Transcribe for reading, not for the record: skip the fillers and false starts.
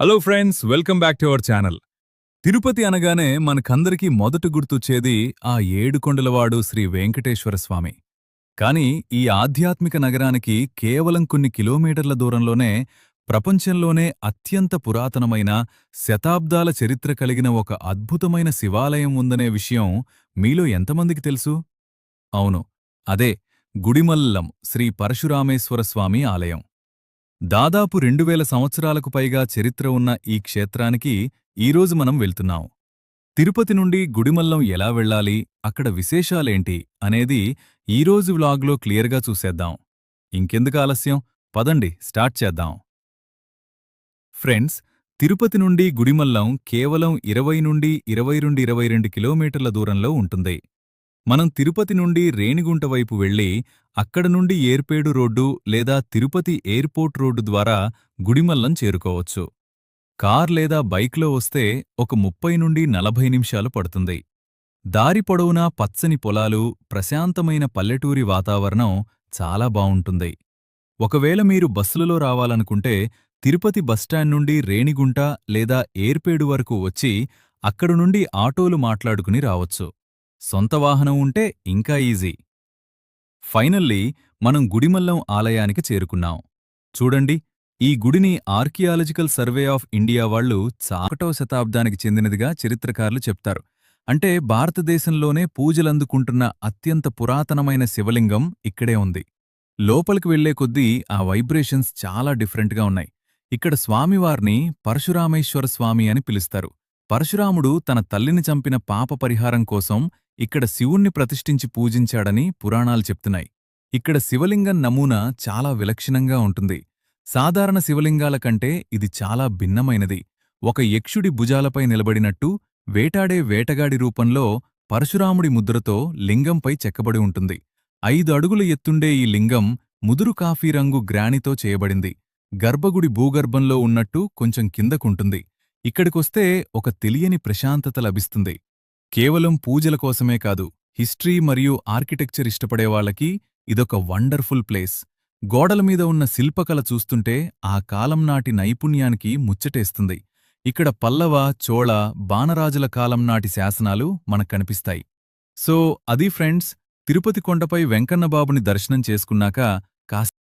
Hello friends, welcome back to our channel. Tirupati అనగానే మనకందరికీ మొదట గుర్తొచ్చేది ఆ ఏడుకొండలవాడు శ్రీ వెంకటేశ్వర స్వామి. కానీ ఈ ఆధ్యాత్మిక నగరానికి కేవలం కొన్ని కిలోమీటర్ల దూరంలోనే ప్రపంచంలోనే అత్యంత పురాతనమైన, శతాబ్దాల చరిత్ర కలిగిన ఒక అద్భుతమైన శివాలయం ఉందనే విషయం మీలో ఎంతమందికి తెలుసు? అవును, అదే గుడిమల్లం శ్రీ పరశురామేశ్వర స్వామి ఆలయం. దాదాపు 2000 సంవత్సరాలకు పైగా చరిత్ర ఉన్న ఈ క్షేత్రానికి ఈరోజు మనం వెళ్తున్నాం. తిరుపతి నుండి గుడిమల్లం ఎలా వెళ్ళాలి, అక్కడ విశేషాలేంటి అనేది ఈరోజు వ్లాగ్లో క్లియర్గా చూసేద్దాం. ఇంకెందుకు ఆలస్యం, పదండి స్టార్ట్ చేద్దాం. ఫ్రెండ్స్, తిరుపతి నుండి గుడిమల్లం కేవలం 20 నుండి 22 కిలోమీటర్ల దూరంలో ఉంటుంది. మనం తిరుపతి నుండి రేణిగుంట వైపు వెళ్ళి అక్కడ నుండి ఏర్పేడు రోడ్డు లేదా తిరుపతి ఎయిర్పోర్ట్ రోడ్డు ద్వారా గుడిమల్లం చేరుకోవచ్చు. కార్ లేదా బైక్లో వస్తే ఒక 30 నుండి 40 నిమిషాలు పడుతుంది. దారి పొడవునా పచ్చని పొలాలు, ప్రశాంతమైన పల్లెటూరి వాతావరణం చాలా బావుంటుంది. ఒకవేళ మీరు బస్సులలో రావాలనుకుంటే తిరుపతి బస్టాండ్ నుండి రేణిగుంట లేదా ఏర్పేడు వరకు వచ్చి అక్కడి నుండి ఆటోలు మాట్లాడుకుని రావచ్చు. సొంత వాహనం ఉంటే ఇంకా ఈజీ. ఫైనల్లీ మనం గుడిమల్లం ఆలయానికి చేరుకున్నాం. చూడండి, ఈ గుడిని ఆర్కియాలజికల్ సర్వే ఆఫ్ ఇండియా వాళ్ళు 1వ శతాబ్దానికి చెందినదిగా చరిత్రకారులు చెప్తారు. అంటే భారతదేశంలోనే పూజలందుకుంటున్న అత్యంత పురాతనమైన శివలింగం ఇక్కడే ఉంది. లోపలికి వెళ్లే కొద్దీ ఆ వైబ్రేషన్స్ చాలా డిఫరెంట్గా ఉన్నాయి. ఇక్కడ స్వామివార్ని పరశురామేశ్వర స్వామి అని పిలుస్తారు. పరశురాముడు తన తల్లిని చంపిన పాప పరిహారం కోసం ఇక్కడ శివుణ్ణి ప్రతిష్ఠించి పూజించాడని పురాణాలు చెప్తున్నాయి. ఇక్కడ శివలింగం నమూనా చాలా విలక్షణంగా ఉంటుంది. సాధారణ శివలింగాల కంటే ఇది చాలా భిన్నమైనది. ఒక యక్షుడి భుజాలపై నిలబడినట్టు వేటాడే వేటగాడి రూపంలో పరశురాముడి ముద్రతో లింగంపై చెక్కబడి ఉంటుంది. 5 అడుగుల ఎత్తుండే ఈ లింగం ముదురు కాఫీ రంగు గ్రానితో చేయబడింది. గర్భగుడి భూగర్భంలో ఉన్నట్టు కొంచెం కిందకుంటుంది. ఇక్కడికొస్తే ఒక తెలియని ప్రశాంతత లభిస్తుంది. కేవలం పూజల కోసమే కాదు, హిస్టరీ మరియు ఆర్కిటెక్చర్ ఇష్టపడేవాళ్లకి ఇదొక వండర్ఫుల్ ప్లేస్. గోడలమీద ఉన్న శిల్పకళ చూస్తుంటే ఆ కాలం నాటి నైపుణ్యానికి ముచ్చటేస్తుంది. ఇక్కడ పల్లవ, చోళ, బాణరాజుల కాలం నాటి శాసనాలు మనకనిపిస్తాయి. సో అది ఫ్రెండ్స్, తిరుపతి కొండపై వెంకన్నబాబుని దర్శనం చేసుకున్నాక కాస్త